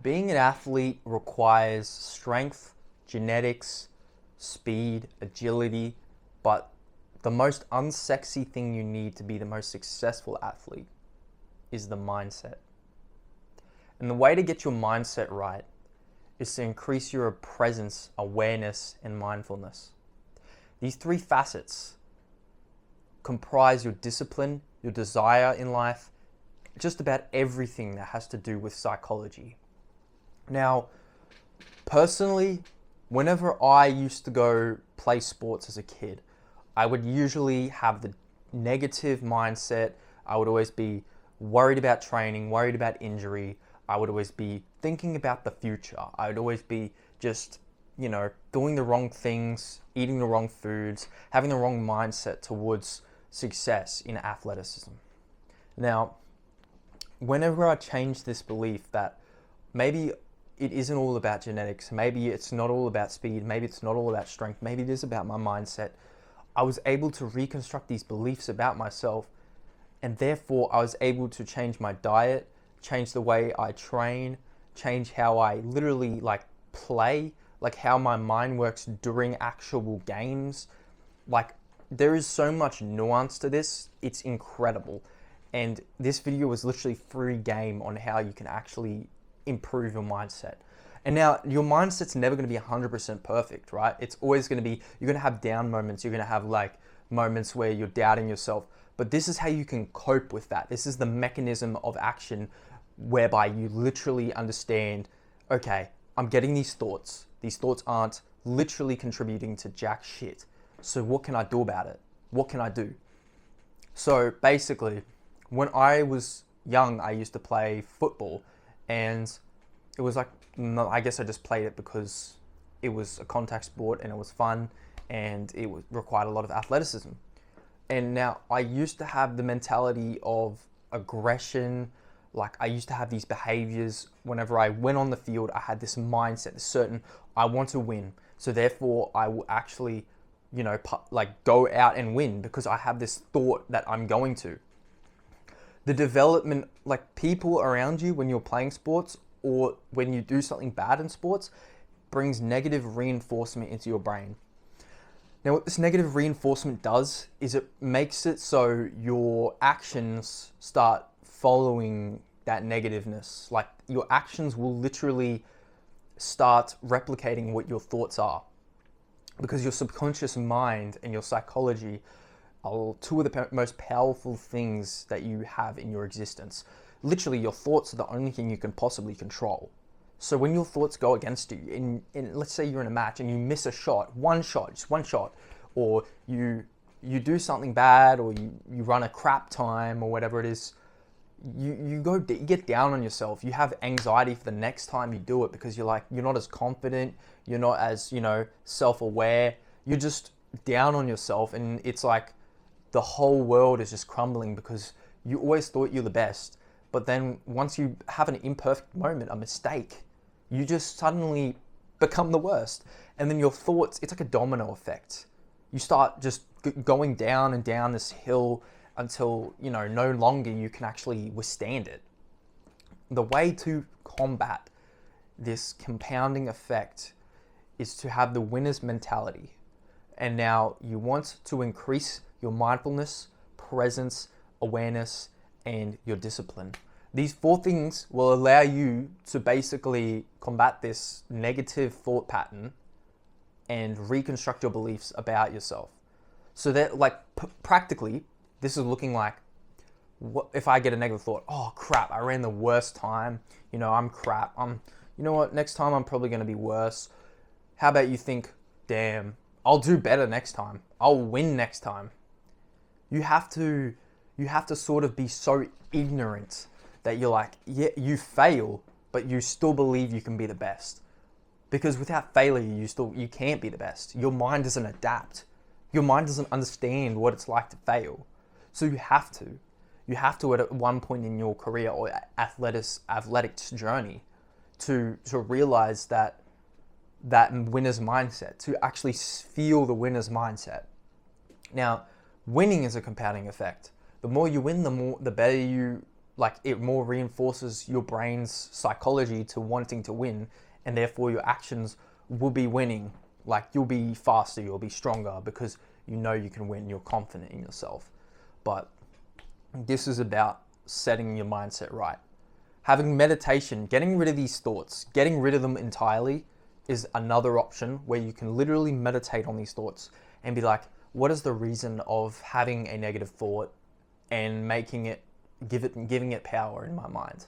Being an athlete requires strength, genetics, speed, agility, but the most unsexy thing you need to be the most successful athlete is the mindset. And the way to get your mindset right is to increase your presence, awareness, and mindfulness. These three facets comprise your discipline, your desire in life, just about everything that has to do with psychology. Now, personally, whenever I used to go play sports as a kid, I would usually have the negative mindset. I would always be worried about training, worried about injury. I would always be thinking about the future. I would always be just, doing the wrong things, eating the wrong foods, having the wrong mindset towards success in athleticism. Now, whenever I changed this belief that maybe it isn't all about genetics, maybe it's not all about speed, maybe it's not all about strength, maybe it is about my mindset, I was able to reconstruct these beliefs about myself, and therefore I was able to change my diet, change the way I train, change how I literally play, how my mind works during actual games. There is so much nuance to this, it's incredible. And this video was literally free game on how you can actually improve your mindset. And now your mindset's never going to be 100% perfect, right? It's always going to be, you're going to have down moments, you're going to have moments where you're doubting yourself, but this is how you can cope with that. This is the mechanism of action whereby you literally understand, okay, I'm getting these thoughts aren't literally contributing to jack shit. So what can I do about it? What can I do? So basically, when I was young, I used to play football, and it was I guess I just played it because it was a contact sport and it was fun and it required a lot of athleticism. And now I used to have the mentality of aggression. I used to have these behaviors. Whenever I went on the field, I had this mindset, this certain, I want to win. So therefore I will actually, go out and win because I have this thought that I'm going to. The development, people around you when you're playing sports or when you do something bad in sports, brings negative reinforcement into your brain. Now, what this negative reinforcement does is it makes it so your actions start following that negativeness. Your actions will literally start replicating what your thoughts are, because your subconscious mind and your psychology are two of the most powerful things that you have in your existence. Literally, your thoughts are the only thing you can possibly control. So when your thoughts go against you, in let's say you're in a match and you miss a shot, just one shot, or you do something bad, or you run a crap time, or whatever it is, you get down on yourself. You have anxiety for the next time you do it because you're not as confident, you're not as self-aware, you're just down on yourself, and it's the whole world is just crumbling because you always thought you're the best. But then once you have an imperfect moment, a mistake, you just suddenly become the worst. And then your thoughts, it's like a domino effect. You start just going down and down this hill until, no longer you can actually withstand it. The way to combat this compounding effect is to have the winner's mentality. And now you want to increase your mindfulness, presence, awareness, and your discipline. These 4 things will allow you to basically combat this negative thought pattern and reconstruct your beliefs about yourself. So that practically, this is looking what if I get a negative thought? Oh crap, I ran the worst time. I'm crap. Next time I'm probably going to be worse. How about you think, damn, I'll do better next time. I'll win next time. You have to sort of be so ignorant that you're yeah, you fail, but you still believe you can be the best. Because without failure, you can't be the best. Your mind doesn't adapt. Your mind doesn't understand what it's like to fail. So you have to at one point in your career or athletics journey to realize that winner's mindset, to actually feel the winner's mindset. Now, winning is a compounding effect. The more you win, the better you like it more reinforces your brain's psychology to wanting to win, and therefore your actions will be winning. Like you'll be faster, you'll be stronger because you know you can win, you're confident in yourself. But this is about setting your mindset right. Having meditation, getting rid of these thoughts, getting rid of them entirely is another option where you can literally meditate on these thoughts and be like, what is the reason of having a negative thought and giving it power in my mind?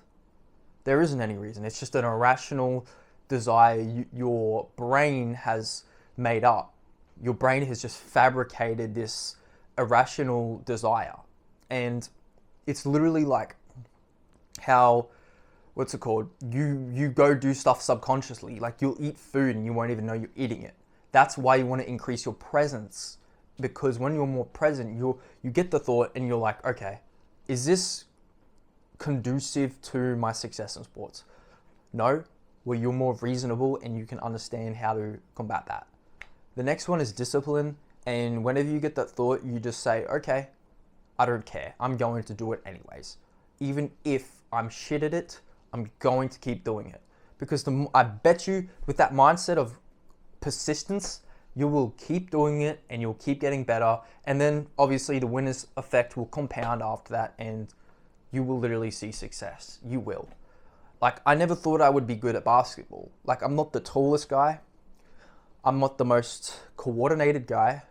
There isn't any reason. It's just an irrational desire your brain has made up. Your brain has just fabricated this irrational desire. And it's literally like how, what's it called? You go do stuff subconsciously. Like you'll eat food and you won't even know you're eating it. That's why you want to increase your presence, because when you're more present, you get the thought and you're like, okay, is this conducive to my success in sports? No. Well, you're more reasonable and you can understand how to combat that. The next one is discipline. And whenever you get that thought, you just say, okay, I don't care. I'm going to do it anyways. Even if I'm shit at it, I'm going to keep doing it. Because I bet you with that mindset of persistence, you will keep doing it and you'll keep getting better. And then obviously the winner's effect will compound after that and you will literally see success. You will. Like, I never thought I would be good at basketball. Like, I'm not the tallest guy. I'm not the most coordinated guy.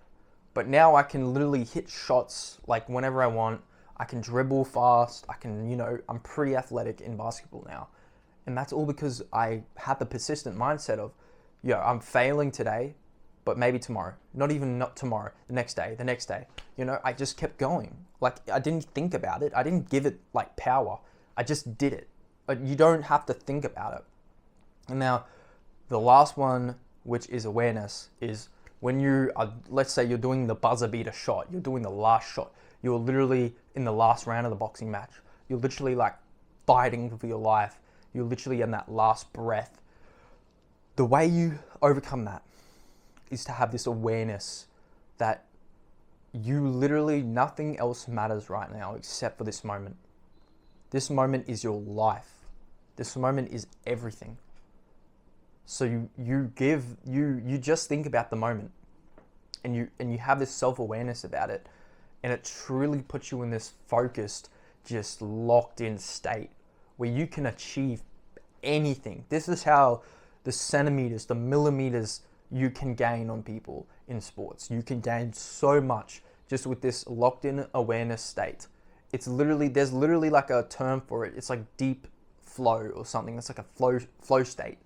But now I can literally hit shots like whenever I want. I can dribble fast. I'm pretty athletic in basketball now. And that's all because I had the persistent mindset of, I'm failing today, but maybe tomorrow. Not tomorrow, the next day. I just kept going. Like, I didn't think about it. I didn't give it like power. I just did it. But you don't have to think about it. And now the last one, which is awareness, is when you are, let's say you're doing the buzzer beater shot, you're doing the last shot, you're literally in the last round of the boxing match, you're literally like fighting for your life, you're literally in that last breath. The way you overcome that is to have this awareness that nothing else matters right now except for this moment. This moment is your life. This moment is everything. So you just think about the moment and you have this self-awareness about it, and it truly puts you in this focused, just locked in state where you can achieve anything. This is how the centimeters, the millimeters you can gain on people in sports. You can gain so much just with this locked in awareness state. There's literally like a term for it. It's like deep flow or something. It's like a flow state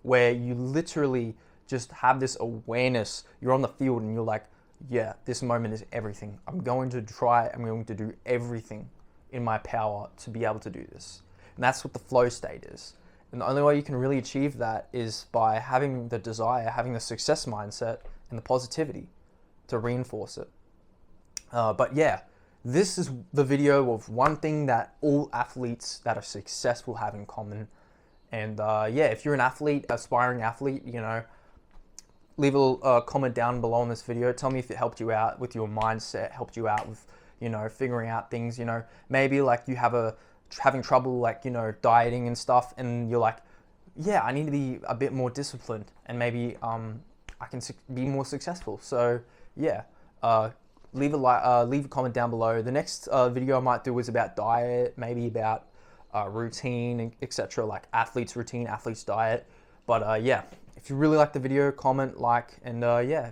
where you literally just have this awareness. You're on the field and you're like, yeah, this moment is everything. I'm going to do everything in my power to be able to do this. And that's what the flow state is. And the only way you can really achieve that is by having the desire, having the success mindset and the positivity to reinforce it. But yeah, this is the video of one thing that all athletes that are successful have in common. And if you're an athlete, aspiring athlete, leave a comment down below on this video. Tell me if it helped you out with your mindset, helped you out with, figuring out things, maybe like you have having trouble, like, dieting and stuff. And you're like, yeah, I need to be a bit more disciplined and maybe I can be more successful. So yeah, leave a comment down below. The next video I might do is about diet, maybe about routine, etc., like athletes routine, athletes diet. But if you really like the video, comment, like, and yeah.